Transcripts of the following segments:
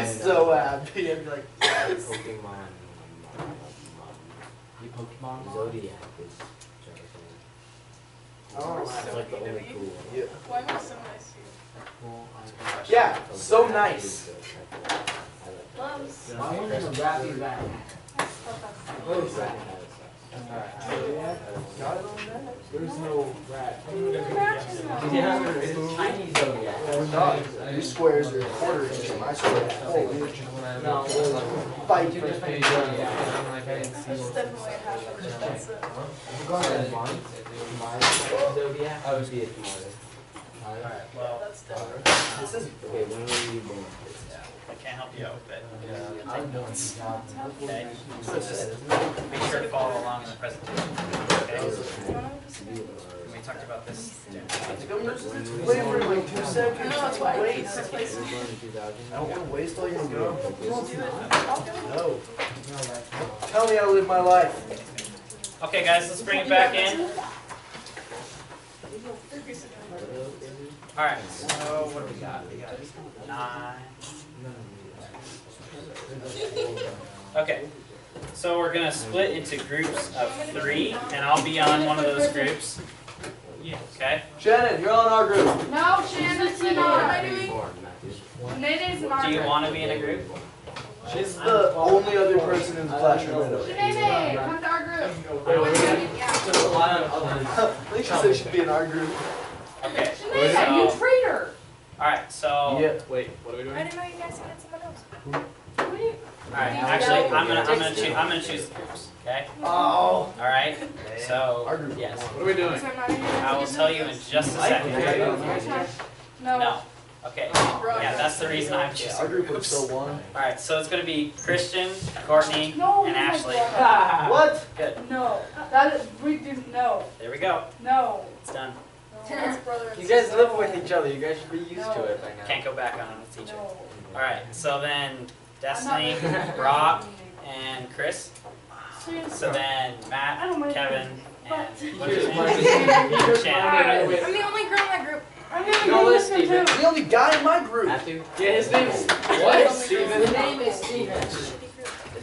so happy. I'd be like, yes. Pokemon. You Pokemon? Zodiac is. Oh, That's like the only cool one. Yeah. Why am I so nice to you? Yeah, so nice. Loves. Why wouldn't you wrap me back? What is that? There's no rat. Yeah. Yeah, it's tiny Zodiac. We're not. Your squares are a quarter inch and my square is a whole inch. No, Fight you for just the made paper. Zodiac. I'm like, I didn't see It's what. definitely a half inch. That's it. Zodiac? I would be it tomorrow. Alright, Yeah, well, that's definitely. This is Okay, when were you born? I can't help you out with it. I'm doing this job. Okay? So just make sure to follow along in the presentation. Okay? And we talked about this. wait for like 2 seconds. I know, that's why I Wait. hate this place. I don't want to waste all your go. I'll do it. No. Tell me how to live my life. Okay guys, let's bring it back in. Alright, so what do we got? We got 9. Okay, so we're going to split into groups of 3, and I'll be on one of those groups. Okay? Shannon, you're on our group. No, Shannon's in What am our. I doing? Nene in our. Do you want to be in a group? She's the only other person in the classroom. Nene, come to our group. Just rely on others. I think she said she'd be in our group. Okay. Nene, you traitor. Alright, so... Wait, what are we I doing? didn't know you guys had someone else. Alright, actually, I'm gonna choose the groups, okay? Oh. Alright, so, Our group. yes. What are we doing? I will tell you in just a second. No. Okay, yeah, that's the reason I'm Our choosing group was groups. still one. Alright, so it's gonna be Christian, Courtney, No, and Ashley. What? Good, No, that is, we do, no, there we go, no. it's done. Terrence, brother, and You guys sister. live with each other. You guys should be used to it by now. Can't go back on with teacher. No. Alright, so then I'm Destiny, not making Brock, and Chris. Seriously. So then I Matt, don't mind. Kevin, and what's Here's his my- name? Shannon. I'm the only girl in that group. I'm gonna No, do let's this one Steven. too. The only guy in my group. Matthew? Yeah, his name's What? Steven. His name is Steven.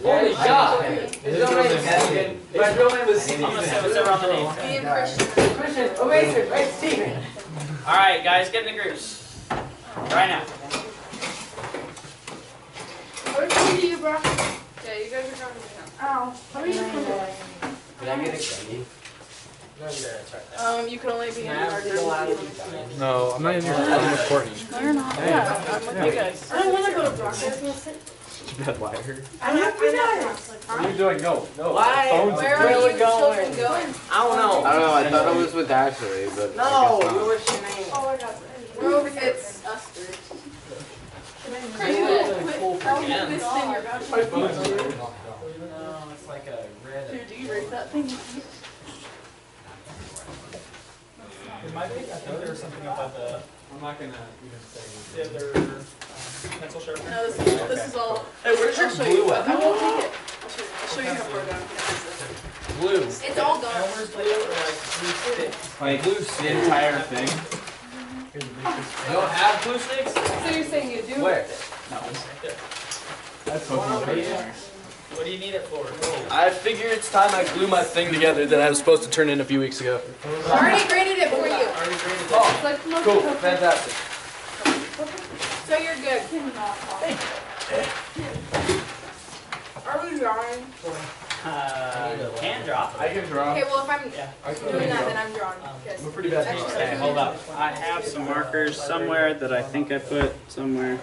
Holy God. His real name is Steven. His real name is I'm gonna say Steven. whatever on the name Me tag. and Christian. Christian, amazing, right, Steven. Alright, guys, get in the groups. Right now. Where's the you, bro? Yeah, you guys are going to me Ow. What are you doing? Did I get a candy? No, you're there, it's right there. now. You can only be in our group. No, I'm not in your I'm with Courtney. No, you're not. Yeah, I'm with you guys. I don't want to go to Brock. You got lighter. I have to die. What are you doing? Go. No. Why? Phone's Where are you children going? I don't know. I don't know. I thought it was with Ashley, but No, what's your name? Oh my God. We're over here. It's us three. Yeah. This thing you're about to No, it's like a red. Here, do you rate that thing? It might be, I think there was something about the I'm not gonna even say. other pencil sharpener. No, this is all. Hey, where's your I'll show you. blue at? I won't take it. I'll show you how far down it Blue. is. It's all gone. Elmer's blue or like blue stick? Like the entire thing. You don't have glue sticks? So you're saying you do? Where? No, it's right there. That's Pokemon. What do you need it for? I figure it's time I glue my thing together that I was supposed to turn in a few weeks ago. I already graded it for you. Already graded it. Oh, It's like the most cool. perfect- Fantastic. So you're good. Cannot talk. Are we drawing? Can drop. I can draw. Okay, well if I'm Yeah. doing that, then I'm drawing. Yes. We're pretty bad. Okay, hold up. I have some markers somewhere that I think I put somewhere.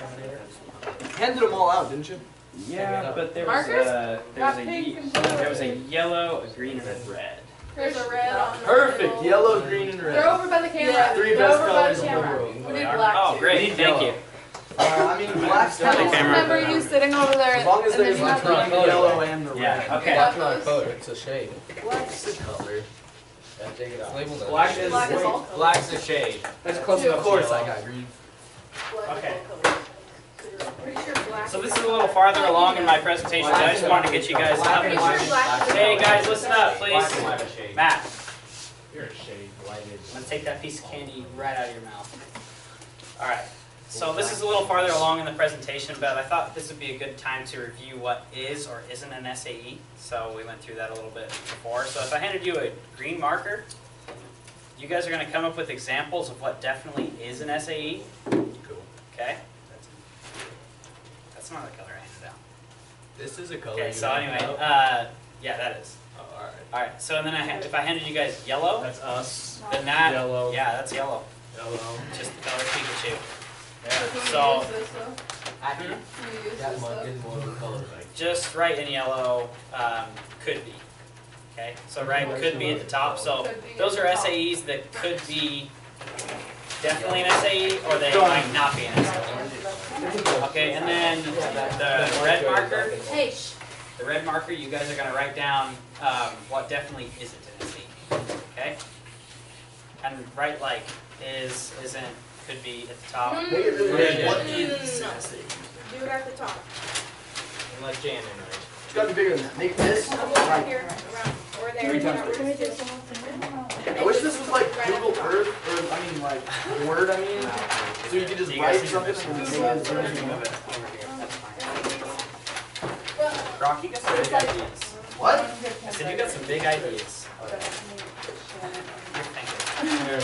Handed them all out, didn't you? Yeah, but there was Markers? a Got pink and blue. there was a yellow, a green, and a red. There's a red on the Perfect. middle. Yellow, green, and They're red. over by the camera. Yeah, Three They're best over by colors the in the camera. world. We did black Oh, too. great. Thank you. I mean, black's Got the fine. camera. Remember you sitting over there As long as and then there's you the have green, the yellow, and the red. Yeah. Okay. Black those. It's a shade. Black's a color. Take it off. Black is Black is all black's a shade. That's close Two. enough. Of course, I got green. black Okay. colors. Pretty sure black. So this is a little farther along in my presentation. I just wanted to get you guys up. Pretty sure black is Hey guys, listen up, please. Black and white are shade. Matt, You're a shade. Lighted. I'm gonna take that piece of candy right out of your mouth. All right. So this is a little farther along in the presentation, but I thought this would be a good time to review what is or isn't an SAE. So we went through that a little bit before. So if I handed you a green marker, you guys are going to come up with examples of what definitely is an SAE. Cool. Okay? That's not the color I handed out. This is a color. Okay, you so don't anyway, know. yeah, that is. Oh, alright. Alright, so and then if I handed you guys yellow, That's us. then that, Yellow. yeah, that's yellow. Yellow. Just the color Pikachu. Can we So- use this though? Actually, Can we use that this one though? is more of a color like. Just right in yellow, could be. Okay, so right could be at the top. So Could be those at are the top. SAEs that could be definitely an SAE, or they might not be an SAE. Okay, and then the red marker. Hey, shh. The red marker, you guys are going to write down what definitely isn't an SAE. Okay, and write like is, isn't, could be at the top. What No. is an SAE? Do it at the top. And let Jan in, right? It's gotta be bigger than that. Make this. Here, around, or there. Three times whatever. I wish this was like Google Earth, or I mean like Word, I mean. So you could just You guys write see the something and pictures? say Move it. it over here. That's fine. Brock, you got some big ideas. What? I said you got some big ideas. You're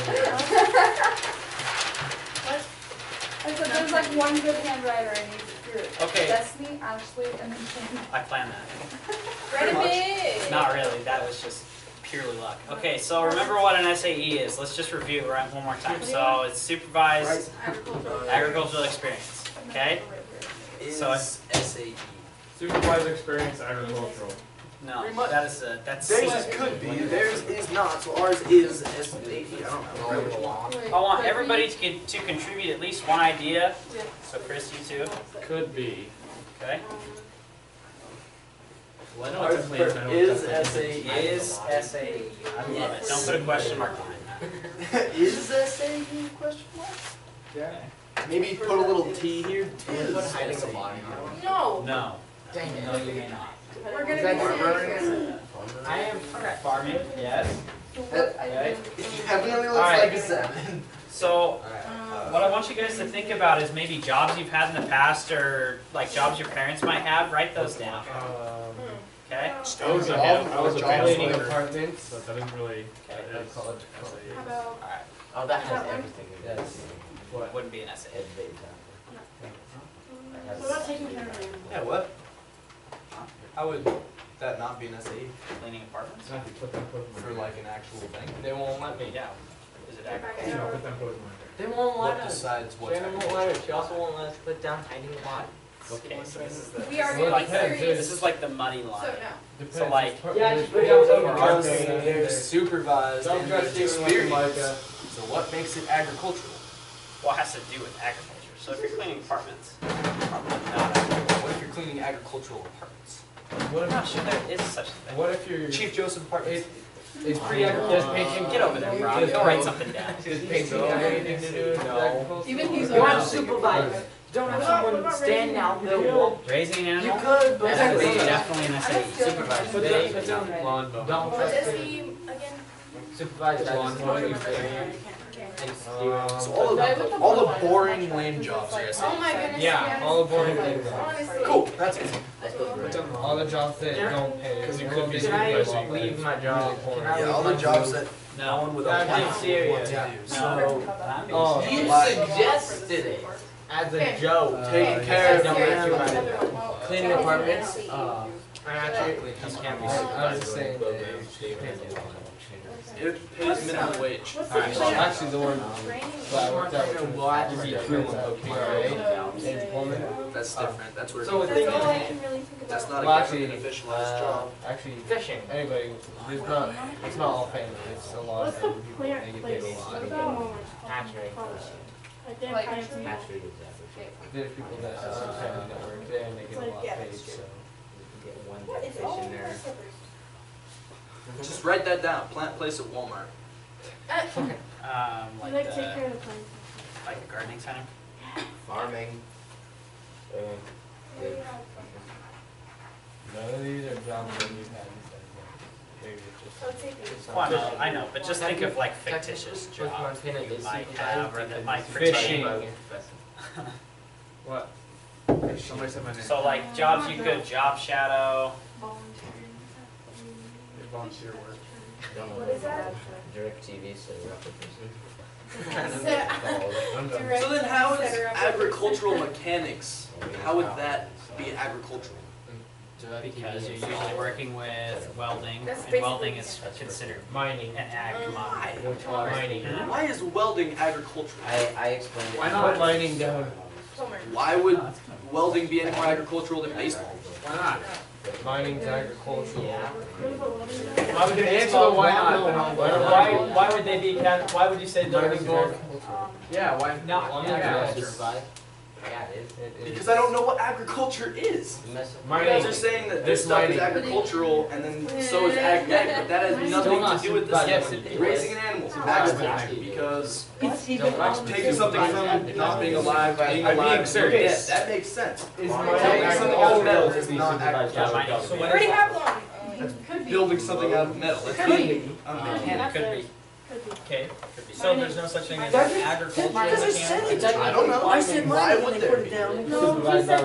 I said there's like one good handwriter I need to hear. Okay. Destiny, Ashley, and then Shane. I planned that. Ready, big. Not really, that was just purely luck. Okay, so remember what an SAE is. Let's just review it one more time. So it's supervised agricultural experience, okay? So it's SAE. Supervisor experience agricultural. no, Pretty much. that is a, that's Theirs C. could be, theirs is not, so ours is SAE. I don't know which one. I want everybody to contribute at least one idea. So Chris, you too, Could be. okay? Well, I know Ours it's a place, I know is it's SAE. Is SAE. I love it. Don't put a question mark behind that. Is SAE question mark? Okay. Maybe put a little T here. Is Put hiding a SAE. line. No. No. Dang it. No, you may not. We're gonna Is be that serious. I am farming, yes. Okay. It definitely looks Alright. like a 7. So what I want you guys to think about is maybe jobs you've had in the past or like jobs your parents might have. Write those down, okay? I was a Cleaning band apartments. but I didn't really. Okay. that's How SAE. about Alright, Oh, that has everything. That's What? wouldn't be an essay. what about taking care of them? Yeah, what? How would that not be an SAE Cleaning apartments? for like an actual thing? They won't let me, yeah. Is it agriculture? They won't What let us. decides what's Shannon won't let us. She also won't let us put down hiding a lot. Okay, so this is the, We are this is gonna like, be serious. this is like the muddy line. So no. So like, Yeah, just put down some Because marker. they're supervised Don't and trust there's even with the experience. mica. So what makes it agricultural? what has to do with agriculture? So if you're cleaning apartments, probably not agriculture. What if you're cleaning agricultural apartments? I'm not sure there is such a thing. What if you're? Chief Joseph apartments. Is painting? Get over there, Rob. Go write something down. Does painting have anything to do with agriculture? Even he's You over. have supervisors. Don't have someone stand out there. Well, Raising an You animal? could, but That is Yeah. definitely an SAE. supervised. But They- then, Lawn mowing. don't What trust is it. he again? Supervisors Lawn mowing. experience. So all the boring lame jobs are Oh SAE. my goodness. Yeah, yes. all the boring things. Honestly. Cool, that's it. All the jobs that don't pay. Because you Will could be be Can I supervised. leave my job? Can I Yeah, leave all my the jobs that no No. one with a I'm being life wants to serious. do. No. Oh, You Like- suggested it. as a joke. Taking care of Don't them. let you Cleaning apartments. I'm actually, I'm just saying that It pays minimum wage. actually the one that I worked out with Well, I just would be get true food. in Pullman. That's different. That's where. So the thing is, That's not a well, government actually, official. That's job. actually, Fishing. anybody, it's not all family, it's a lot of family people, they get paid a lot. Hatchery. Like, Hatchery. There's people that have some family that work there and they get a lot paid, so. Get one what is fish all in there. Just write that down. Plant place at Walmart. Like take the, care of the plant. like a gardening center? Farming. None of these are jobs that we've had besides that. Maybe it's just. Well, I know, but just think of like fictitious jobs that you might have or that might Fishing. pertain. What? Somebody said my name. So like jobs you could job shadow. Volunteer work. Don't What is that? Direct TV set her up with I'm done. So then how is Set her up. agricultural mechanics, how would that be agricultural? Because you're usually working with welding, That's and welding basically- is considered Mining. an ag commodity. Mining. Why is welding agricultural? I explained it. Why in not? Put mining down. Why would welding be any more agricultural than baseball? Why not? Mining's agricultural. Why would You they can be answer the why not, No, then I'll. Why would they be? Why would you say they're Mining's both? agricultural. Yeah, why? Not Yeah. agriculture. Yeah, it is. It is. Because I don't know what agriculture is. You mess up. You Mining. guys are saying that this It's stuff is mining. agricultural and then so is ag tech, but that has nothing to do with this. Yes, it is. Raising an animal is agriculture because taking something from not being alive to being I'm being alive to serious. death, that makes sense. Is Taking mining something out of metal agricultural? is not agriculture. So We what already is have one. Building something out of metal, that's Could be. being a mechanic. Could be. Could be. Okay. Could be So there's no such thing as Does it? agricultural Because it said mechanics. it. I don't know. I said Why mine would when they there put be? it down. No, he said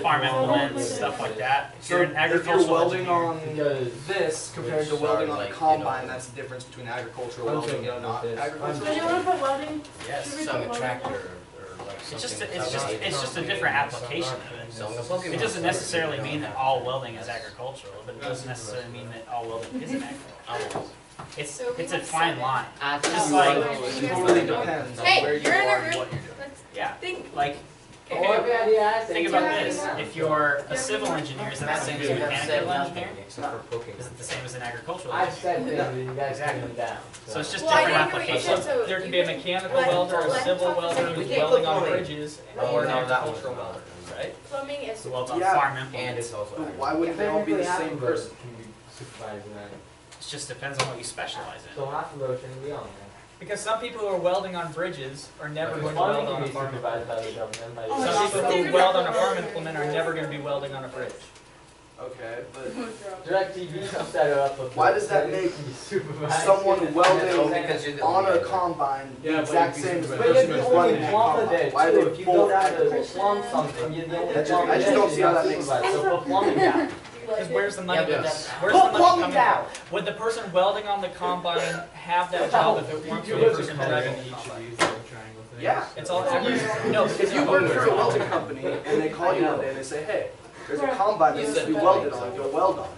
Farm implements, stuff like that. If So you're an if you're agricultural welding engineer, on Because this compared to Which welding are on a like, you combine, know, that's the difference between agricultural I'm welding thinking and not of this. So you agricultural. want to put welding? yes. Should we Some put welding tractor down? or like It's just something. it's just a different application of it. So I'm a Pokemon It doesn't player. necessarily mean that all welding is agricultural, but it doesn't necessarily mean that all welding isn't agricultural. It's a fine line. Just like It totally depends on Hey, where you you're in are a and group. what you're doing. Let's yeah, think. like think about this. If you're a civil engineer, is that the same as a mechanical engineer? Except for Pokemon. Is it the same as an agricultural I've engineer? said things and you guys turn them down. So it's just Well, I different know what you applications. said, so There can you be a could mechanical let- welder, a let civil talk welder to who's We can't welding put on plumbing. bridges, Oh, or an no, that one's agricultural a welder, right? Plumbing is. So welds on Yeah. farm And implements. it's also. But why wouldn't they all be the same person? Can be supervising that. It just depends on what you specialize in. So half of those shouldn't be on there. Because some people who are welding on bridges are never going to Plumbing weld on can a be farm implement. supervised by the government. By Oh, the Some people who weld on a farm implement are never going to be welding on a bridge. Okay, but DirecTV can set it up. Why does that make someone No, welding because you're the on only a guy. combine the Yeah, but exact you same can as the do it. But you're person the who's only running that plumber combine? there Why are too. they If you go both down to agricultural? plumb something, you're the only I just plumber don't see how there, that you're makes not supervised. So put plumbing down. Because where's the money? Yeah, but that's- Where's Put the money plumbing coming down. from? Would the person welding on the combine have that job if it weren't for the person driving the combine? Yeah. It's all agriculture. No, If you work for a welding company and they call you one day and they say, hey, there's a combine that needs to be welded on, go weld on it.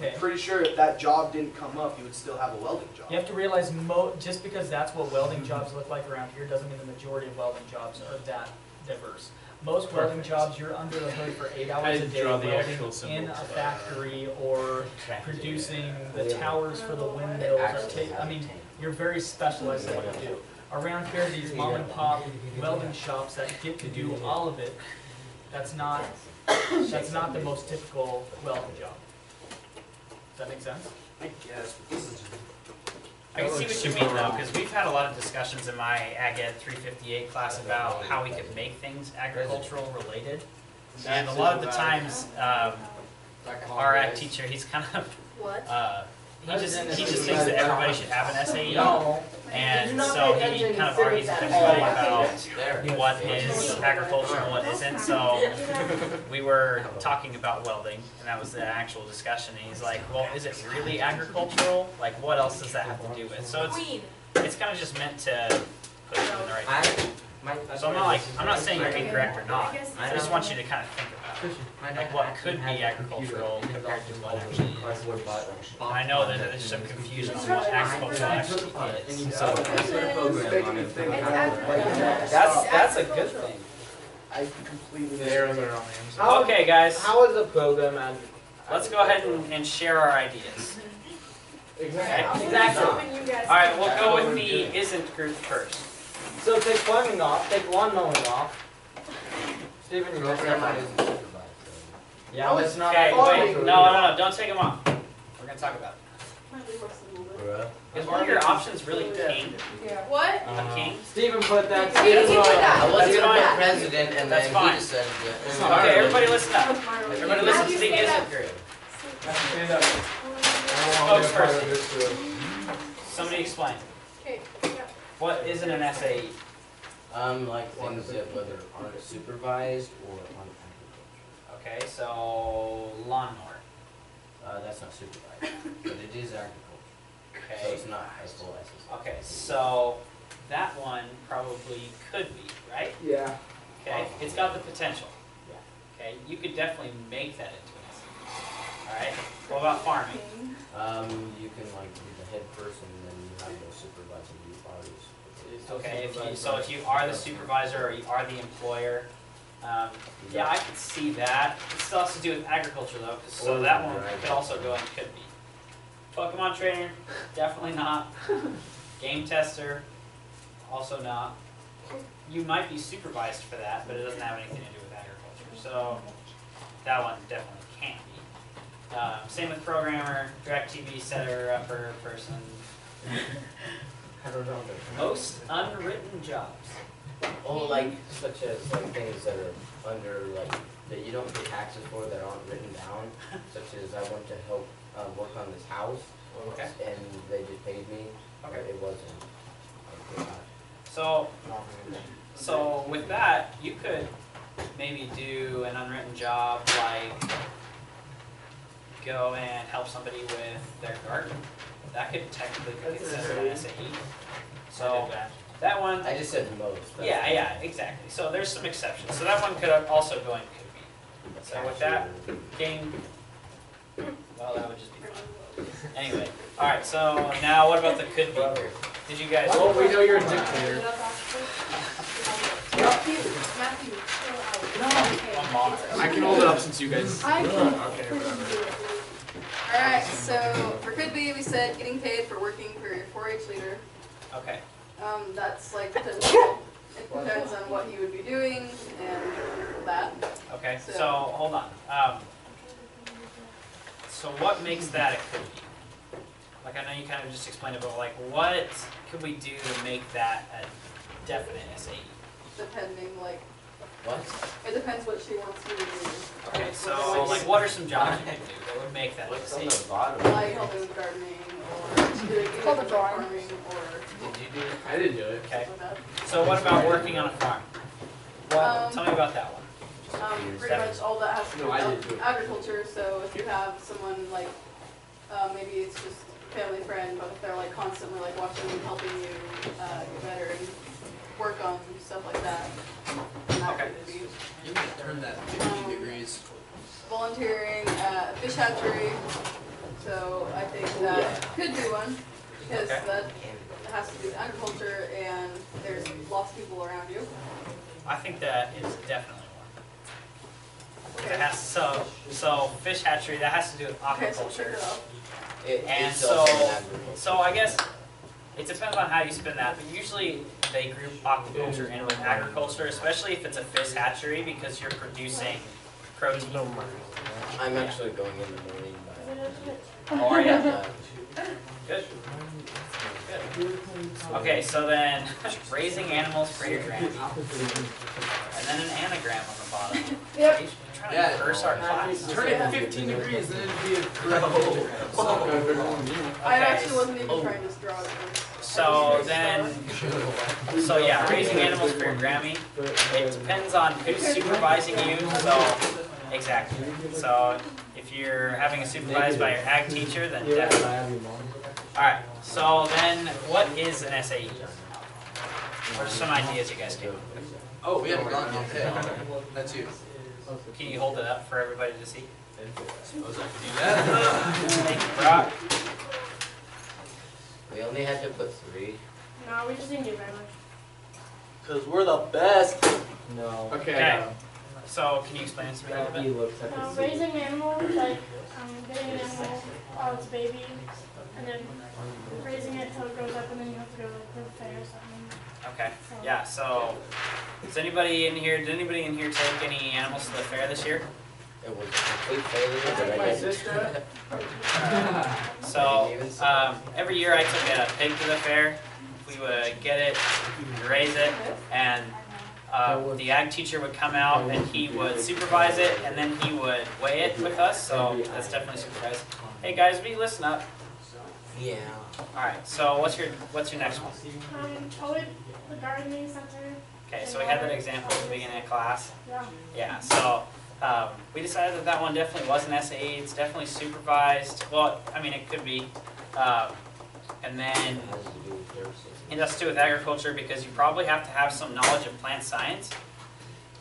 Okay. I'm pretty sure if that job didn't come up, you would still have a welding job. You have to realize just because that's what welding jobs look like around here doesn't mean the majority of welding jobs are that diverse. Most welding jobs, you're under the hood for 8 hours a day draw the welding actual symbol. in a factory or producing the towers for the windmills. I mean, you're very specialized in what you do. Around here, these mom and pop welding shops that get to do all of it, that's not the most typical welding job. Does that make sense? I guess, but this is just. I can see what you mean though, because we've had a lot of discussions in my Ag Ed 358 class about how we could make things agricultural related. And a lot of the times, our ag teacher, he's kind of, What? he just thinks that everybody should have an SAE. No. And so he kind of argues with everybody about what is agricultural and what isn't. So we were talking about welding, and that was the actual discussion. And he's like, well, is it really agricultural? Like, what else does that have to do with? So Queen. it's kind of just meant to put it in the right. So I'm not saying you're incorrect or not. I just want you to kind of think about it. Like what could be agricultural compared to what actually is. And I know that there's some confusion on what agricultural actually is. So Making me think. That's a good thing. I completely. They're on their own names. okay, guys, How is a program and let's go ahead and share our ideas. exactly? Something you guys. All right, we'll go with the isn't group first. So take plumbing off, take lawn mowing off. Steven, you're messing up my Yeah, that's not. Okay, wait, agricultural. no, don't take them off. We're gonna talk about it. Is one of your options really king? What? A king? Steven put that. You can put that. I was That's gonna fine. put president and That's then fine. he decided to. Okay, everybody listen up. Everybody listen to the Stand up. isn't group. Stand up. Somebody explain. Okay. What isn't an SAE? Like things that whether aren't supervised or on agriculture. Okay, so lawnmower. That's not supervised, but it is agriculture. So Okay. it's not a full SSA. Okay, so that one probably could be, right? Yeah. Okay, it's got the potential. Yeah. Okay, you could definitely make that into an SAE. All right. What about farming? You can like be the head person and then you have no supervisor, you are the supervisor. Okay, if you are the supervisor or you are the employer, yeah, I could see that. It still has to do with agriculture though, so that one could also go and could be. Pokemon trainer, definitely not. Game tester, also not. You might be supervised for that, but it doesn't have anything to do with agriculture, so that one definitely can't be. Same with programmer, DirecTV setter, upper person. I don't know. Most unwritten jobs. Oh, like such as like things that are under like that you don't pay taxes for that aren't written down, such as I went to help work on this house, Okay. and they just paid me. Okay. It wasn't. Like, So with that, you could maybe do an unwritten job like go and help somebody with their garden. That could technically be considered an SAE. So that one, I just said most. That's yeah, exactly. So there's some exceptions. So that one could also go and could be. So with that, game, well, that would just be fun. Anyway, all right. So now, what about the could be? Did you guys? Oh, we know you're a dictator. Matthew, chill out. One monitor. I can hold it up since you guys. I can. Okay, whatever. Alright, so for could be, we said getting paid for working for your 4-H leader. Okay. That's like potential. It depends on what you would be doing and that. Okay. So hold on. So what makes that a could be? Like I know you kind of just explained it, but like what could we do to make that a definite SAE? Depending, like, What? it depends what she wants you to do. Okay, so like what are some jobs you can do that would make that What's SAE? on the bottom? Like helping with gardening or doing called a drawing. farming or Did you do it? I didn't do it. Okay. stuff like that. So what about working on a farm? Um, Tell me about that one. Pretty much all that has to do No, I with didn't do it. agriculture, so if you have someone like, maybe it's just family friend, but if they're like constantly like watching and helping you get better and work on stuff like that, then that Okay. could be. You can turn that 50 degrees. Volunteering at a fish hatchery, so I think that could be one, because Okay. that has to do with agriculture and there's lots of people around you. I think that is definitely one. It has so fish hatchery that has to do with Okay, so check aquaculture. it out. And It's also so- an agriculture. So I guess it depends on how you spin that, but usually they group aquaculture in with agriculture, especially if it's a fish hatchery because you're producing protein. I'm actually going in the morning. How are you? But, Good. Good. Okay, so then raising animals for your granny. And then an anagram on the bottom. Yep. You're trying to Yeah. curse our class. Turn it 15 degrees, then it'd be a correct. I Okay. actually wasn't even trying to draw it. So then, so yeah, raising animals for your Grammy. It depends on who's supervising you, so, exactly. So if you're having it supervised by your ag teacher, then definitely. Alright, so then what is an SAE? What are some ideas you guys came up with? Oh, we haven't gone yet. Hey, that's you. Can you hold it up for everybody to see? Suppose I could do that. Thank you, Brock. we only had to put 3. No, we just didn't do very much. Because we're the best. No. Okay. Okay. So can you explain it to me a little He bit? looks at the Raising animals, like getting an animal while it's baby, and then raising it till it grows up, and then you have to go like to the fair or something. Okay, yeah, so, did anybody in here take any animals to the fair this year? It was a complete failure, but I My did. sister. So, every year I took a pig to the fair. We would get it, raise it, and the ag teacher would come out and he would supervise it, and then he would weigh it with us, so that's definitely supervised. Hey guys, will you listen up? Yeah. Alright, so what's your next one? Probably the gardening center. Okay, so we had that example at the beginning of class. Yeah. Yeah, so we decided that that one definitely was an SAE. It's definitely supervised. Well, I mean, it could be. And then it has to do with agriculture because you probably have to have some knowledge of plant science.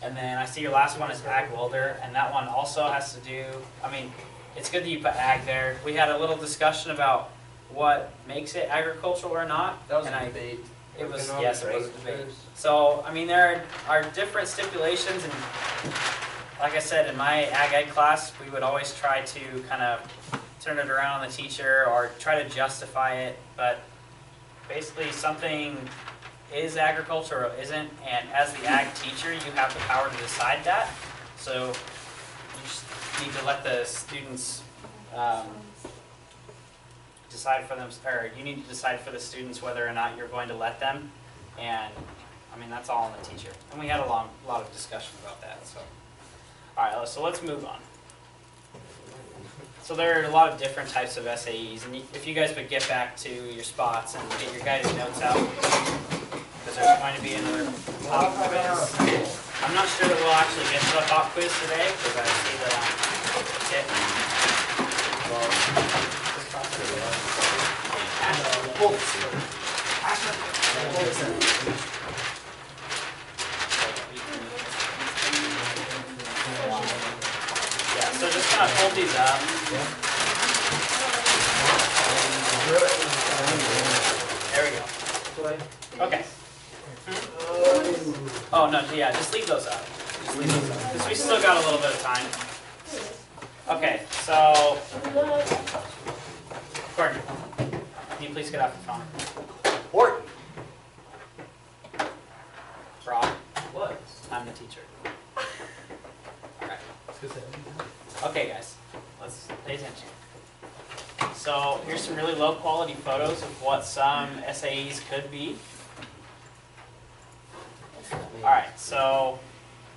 And then I see your last one is ag welder, and that one also has to do, I mean, it's good that you put ag there. We had a little discussion about what makes it agricultural or not. That was and a debate. It was, yes, it was a debate. So, I mean, there are different stipulations, and like I said, in my ag class, we would always try to kind of turn it around on the teacher or try to justify it, but basically something is agriculture or isn't, and as the ag teacher, you have the power to decide that. So you just need to let the students decide for them, or you need to decide for the students whether or not you're going to let them. And I mean, that's all on the teacher. And we had a lot of discussion about that. So, all right, so let's move on. So there are a lot of different types of SAEs, and if you guys would get back to your spots and get your guys' notes out, because there's going to be another pop quiz. I'm not sure that we'll actually get to the pop quiz today, because I see that tip. Yeah, so just kind of hold these up. There we go. Okay. Oh, no, yeah, just leave those up. Just leave those up. Because we still got a little bit of time. Okay, so, Gordon, can you please get off the phone? Horton. Rob, What? I'm the teacher. Alright. Okay, guys, let's pay attention. So, here's some really low quality photos of what some SAEs could be. Alright, so,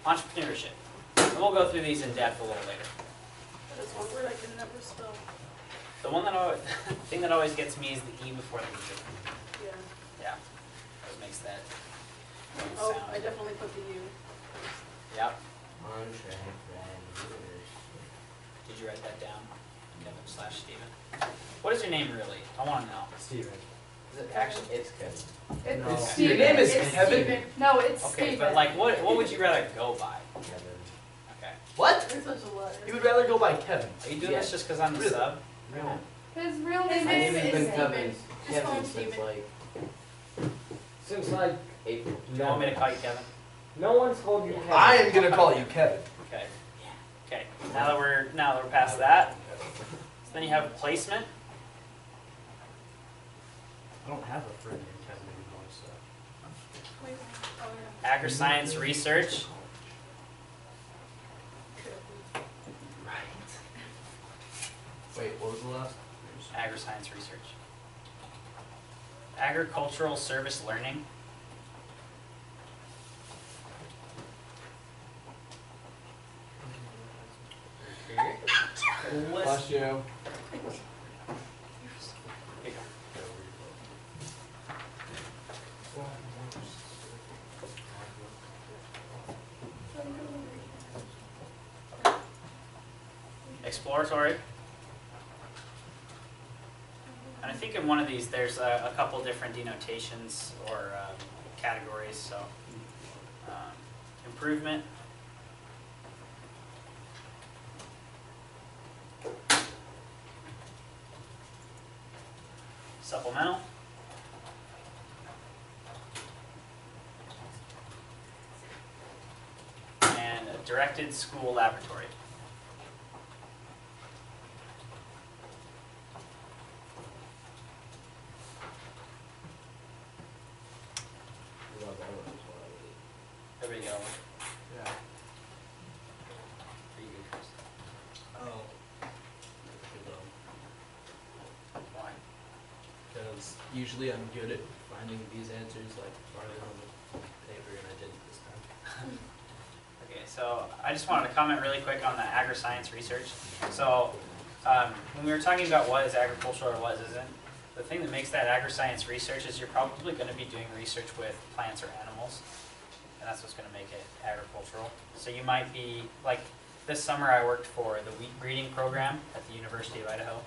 entrepreneurship. And we'll go through these in depth a little later. That is one word I can never spell. The one that always, the thing that always gets me is the E before the U. Yeah. Yeah, that makes that Oh, sound. I definitely put the U. Yep. Entrepreneur. Did you write that down? Kevin/Steven. What is your name really? I want to know. Steven. Is it actually, it's Kevin. No. It's Your Steven. name is It's Kevin? Steven. No, it's Okay, Steven. but like, what would you rather go by? Kevin. Okay. What? You're such a liar. You would rather go by Kevin. Are you doing Yeah. this just because I'm the Really? sub? No. His real My name name has is been Steven. Kevin. Just call Kevin him since Steven. like Since like, April. Do you want me to call you Kevin? no one's told you Kevin. I am gonna call you Kevin. Okay. Okay. Now that we're past that, so then you have placement. I don't have a friend named Kevin anymore, so. Wait. Oh, yeah. Agri-science research. Right. Wait, what was the last? Agri-science research. Agricultural service learning. Bless you. Here you go. Exploratory. And I think in one of these there's a couple different denotations or categories. So improvement. Supplemental. And a directed school laboratory. There we go. Yeah. Pretty good, Chris. Oh. Why? Because usually I'm good at finding these answers like farther on the paper, and I didn't this time. Okay, so I just wanted to comment really quick on the agri-science research. So when we were talking about what is agricultural or what isn't, the thing that makes that agri-science research is you're probably going to be doing research with plants or animals. and that's what's gonna make it agricultural. So you might be, like, this summer I worked for the wheat breeding program at the University of Idaho.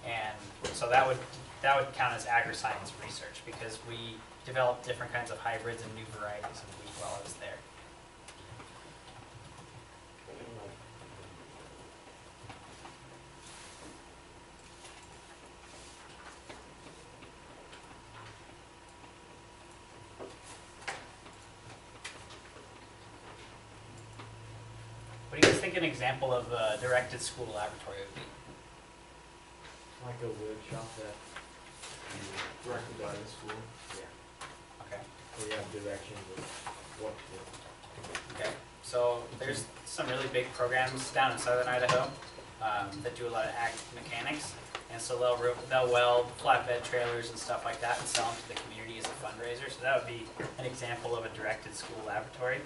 And so that would count as agri-science research because we developed different kinds of hybrids and new varieties of wheat while I was there. What do you guys think an example of a directed school laboratory would be? Like a workshop that Directed by the school. Okay. we have directions of what to do. Okay. So there's some really big programs down in southern Idaho that do a lot of ag mechanics, and so they'll weld flatbed trailers and stuff like that and sell them to the community as a fundraiser. So that would be an example of a directed school laboratory.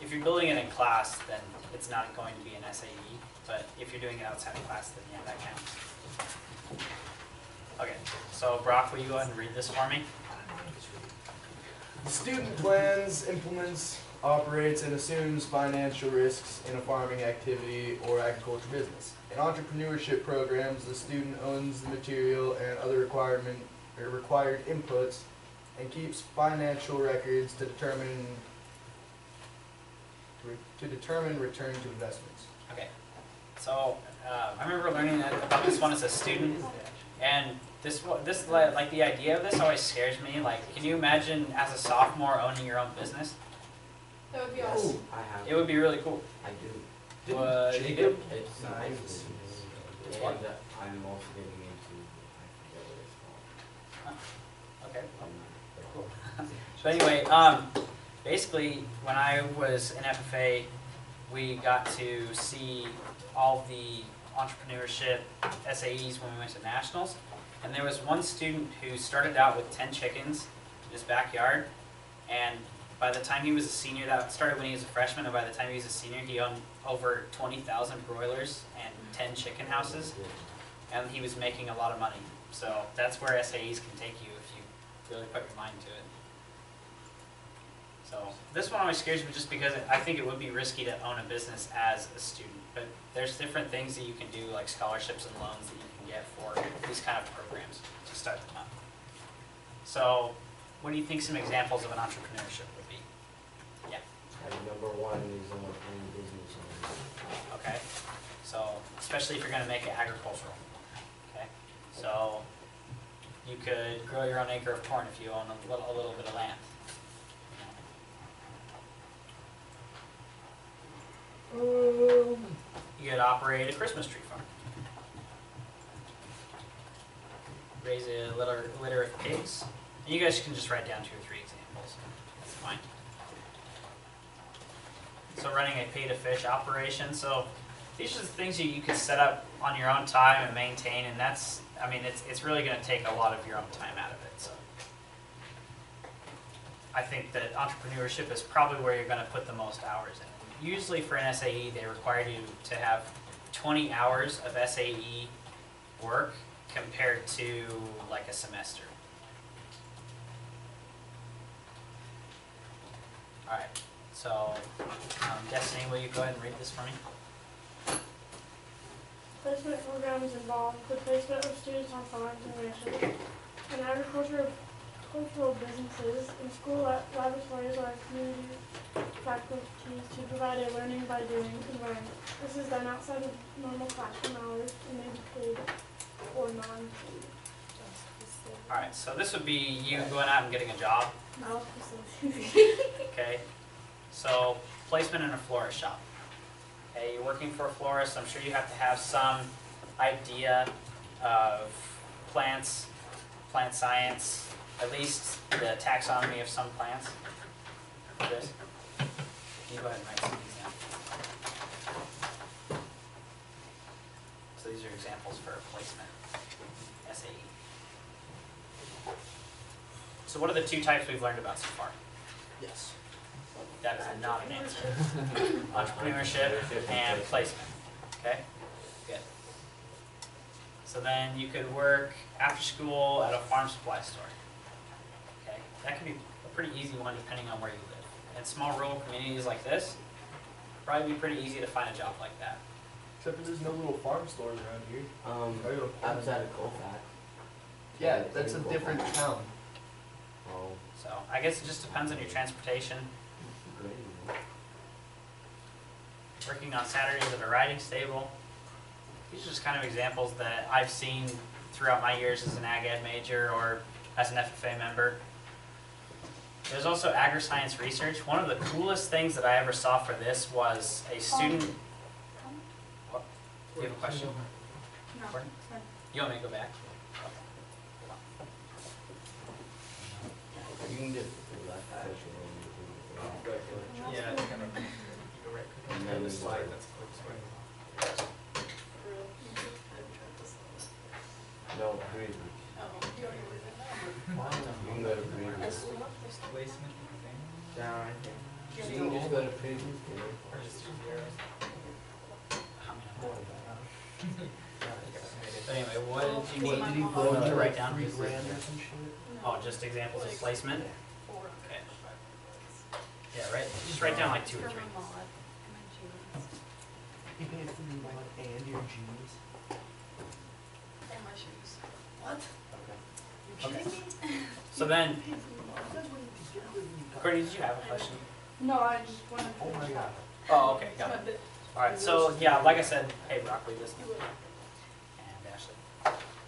If you're building it in class, then it's not going to be an SAE, but if you're doing it outside of class, then yeah, that counts. Okay, so Brock, will you go ahead and read this for me? The student plans, implements, operates, and assumes financial risks in a farming activity or agriculture business. In entrepreneurship programs, the student owns the material and other required inputs and keeps financial records to determine return to investments. Okay, so I remember learning about this one as a student, and this like the idea of this always scares me. Like, can you imagine as a sophomore owning your own business? That would be awesome. I have. It would be really cool. I do. What do you do? It's nice. It's And what? I'm also getting into, I forget what it's called. Okay, cool. So anyway, basically, when I was in FFA, we got to see all the entrepreneurship SAEs when we went to nationals. And there was one student who started out with 10 chickens in his backyard. And by the time he was a senior, that started when he was a freshman, and by the time he was a senior, he owned over 20,000 broilers and 10 chicken houses. And he was making a lot of money. So that's where SAEs can take you if you really put your mind to it. So this one always scares me just because I think it would be risky to own a business as a student. But there's different things that you can do, like scholarships and loans that you can get for these kind of programs to start them up. So what do you think some examples of an entrepreneurship would be? Yeah. Number one is any business owner. Okay. So especially if you're going to make it agricultural. Okay. So you could grow your own acre of corn if you own a little bit of land. You could operate a Christmas tree farm. Raise a litter of pigs. And you guys can just write down 2 or 3 examples. That's fine. So running a pay-to-fish operation. So these are the things you can set up on your own time and maintain, and that's, I mean, it's really going to take a lot of your own time out of it. So I think that entrepreneurship is probably where you're going to put the most hours in. Usually for an SAE, they require you to have 20 hours of SAE work compared to like a semester. All right, so Destiny, will you go ahead and read this for me? Placement programs involve the placement of students on farms and ranches, and agricultural businesses, in school laboratories or community faculties to provide a learning by doing environment. This is done outside of normal classroom hours and may be paid or non-paid. All right, so this would be you going out and getting a job. No, Okay, so placement in a florist shop. Okay, you're working for a florist. I'm sure you have to have some idea of plants, plant science, at least the taxonomy of some plants. Chris, can you go ahead and write some of these down? So these are examples for a placement SAE. So what are the 2 types we've learned about so far? Yes. That is not an answer. Entrepreneurship and placement. Okay? Good. So then you could work after school at a farm supply store. Okay? That could be a pretty easy one depending on where you live. in small rural communities like this, probably be pretty easy to find a job like that. Except for there's no little farm stores around here. I was at a Colfax. Yeah, that's a different town. Oh, So I guess it just depends on your transportation. great. Working on Saturdays at a riding stable. These are just kind of examples that I've seen throughout my years as an ag ed major or as an FFA member. There's also agri-science research. One of the coolest things that I ever saw for this was a student. What? Do you have a question? No, Pardon? it's fine. You want me to go back? You can just do left push and Yeah, it's kind of, you go right click And on then the we slide, go- that's close. no, breathe. You can go to breathe. Placement Down right there. So you can just go to previous. or just zeros. But anyway, what did you What, did he need blow to you write like down? 3 grand or some shit? Oh, just examples of placement? Okay. Yeah, right, just write down like 2 or 3. He paid for your mod and your jeans. Okay. So then, Courtney, did you have a question? No, I just wanted to. Oh my god. Oh, okay, got it. Alright, so yeah, like I said, hey Broccoli, this and Ashley.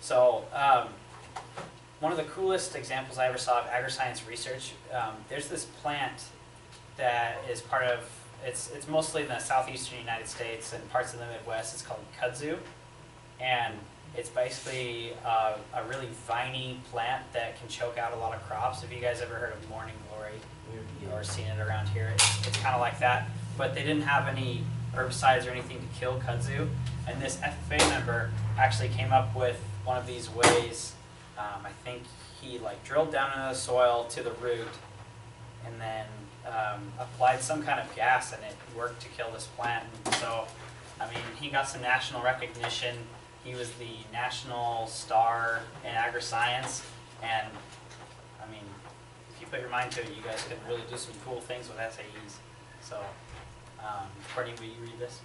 So, one of the coolest examples I ever saw of agri-science research, there's this plant that is part of, it's mostly in the southeastern United States and parts of the Midwest. It's called kudzu. And it's basically a really viney plant that can choke out a lot of crops. Have you guys ever heard of morning glory or seen it around here? It's kind of like that, but they didn't have any herbicides or anything to kill kudzu. And this FFA member actually came up with one of these ways. I think he like drilled down into the soil to the root and then applied some kind of gas, and it worked to kill this plant. And so, I mean, he got some national recognition. He was the national star in agri-science, and I mean, if you put your mind to it, you guys could really do some cool things with SAEs. So, Courtney, will you read this?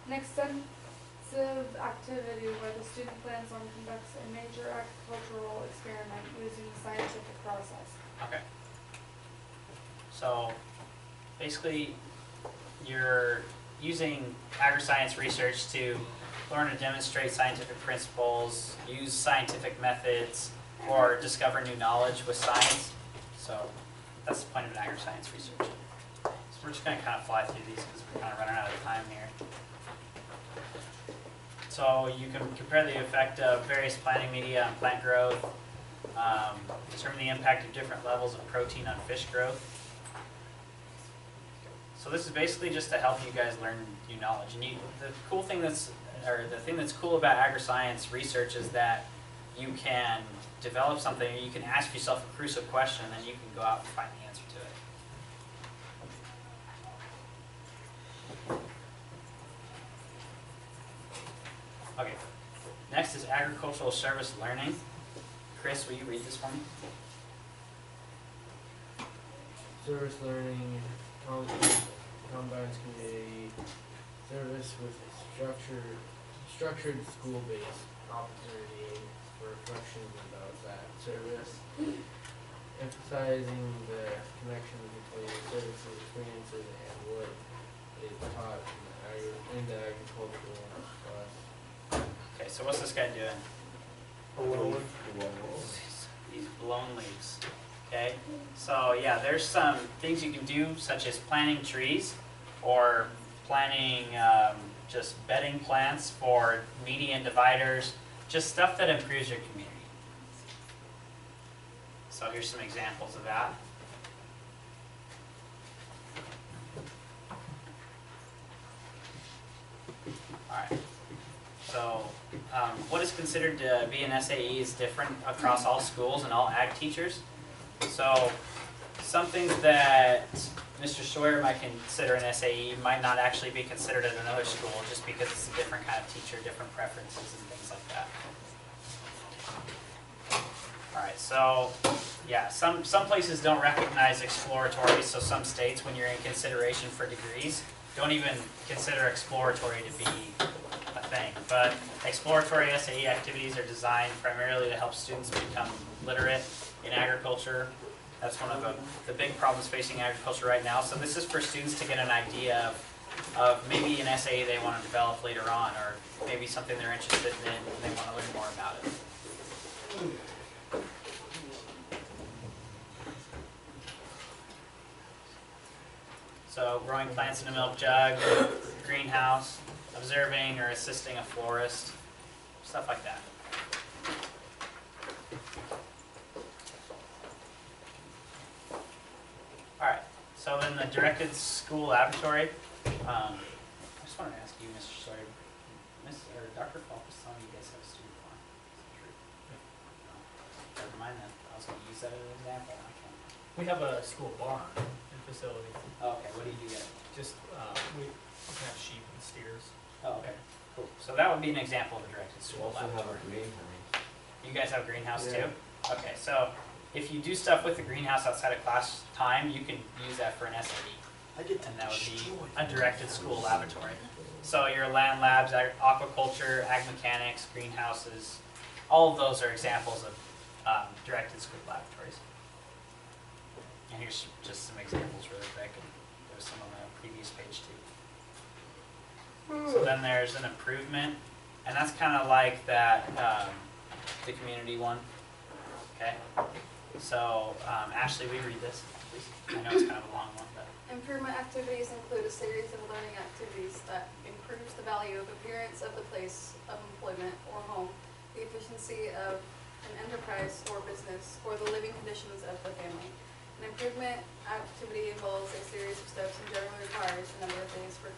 An extensive activity where the student plans on conducts a major agricultural experiment using the scientific process. Okay. So, basically, you're using agri-science research to learn and demonstrate scientific principles, use scientific methods, or discover new knowledge with science. So that's the point of an agri-science research. So we're just going to kind of fly through these because we're kind of running out of time here. So you can compare the effect of various planting media on plant growth, determine the impact of different levels of protein on fish growth. So this is basically just to help you guys learn new knowledge. And the cool thing the thing that's cool about agri-science research is that you can develop something, or you can ask yourself a crucial question, and then you can go out and find the answer to it. Okay, next is agricultural service learning. Chris, will you read this one? Service learning combines community service with structured school-based opportunity for reflection about that service, emphasizing the connection between services experiences and what is taught in the agricultural class. Okay, so what's this guy doing? Hello. These blown leaves. Okay, so yeah, there's some things you can do, such as planting trees or planting just bedding plants for median dividers, just stuff that improves your community. So here's some examples of that. Alright, so what is considered to be an SAE is different across all schools and all ag teachers. So some things that Mr. Sawyer might consider an SAE might not actually be considered at another school just because it's a different kind of teacher, different preferences and things like that. Alright, so, yeah, some places don't recognize exploratory, so some states, when you're in consideration for degrees, don't even consider exploratory to be a thing. But exploratory SAE activities are designed primarily to help students become literate in agriculture. That's one of the big problems facing agriculture right now. So this is for students to get an idea of maybe an SAE they want to develop later on, or maybe something they're interested in and they want to learn more about it. So growing plants in a milk jug, greenhouse, observing or assisting a florist, stuff like that. Alright, so then the directed school laboratory. I just wanted to ask you, Mr. Sawyer, or Dr. Falk was telling you guys have a student farm. Is that true? No. Never mind that. I was going to use that as an example. I can't. We have a school barn and facility. Oh, okay, what do you do there? Just, we have sheep and steers. Oh, okay, cool. So that would be an example of a directed school Also have laboratory. a greenhouse. You guys have a greenhouse too? Yeah. Okay, so if you do stuff with the greenhouse outside of class time, you can use that for an SAE. And that would be a directed school laboratory. So your land labs, aquaculture, ag mechanics, greenhouses, all of those are examples of directed school laboratories. And here's just some examples really quick. There's some on the previous page too. So then there's an improvement, and that's kind of like that, the community one. Okay. So Ashley, will you read this, please? I know it's kind of a long one, but. Improvement activities include a series of learning activities that improves the value of appearance of the place of employment or home, the efficiency of an enterprise or business, or the living conditions of the family. An improvement activity involves a series of steps and generally requires a number of things for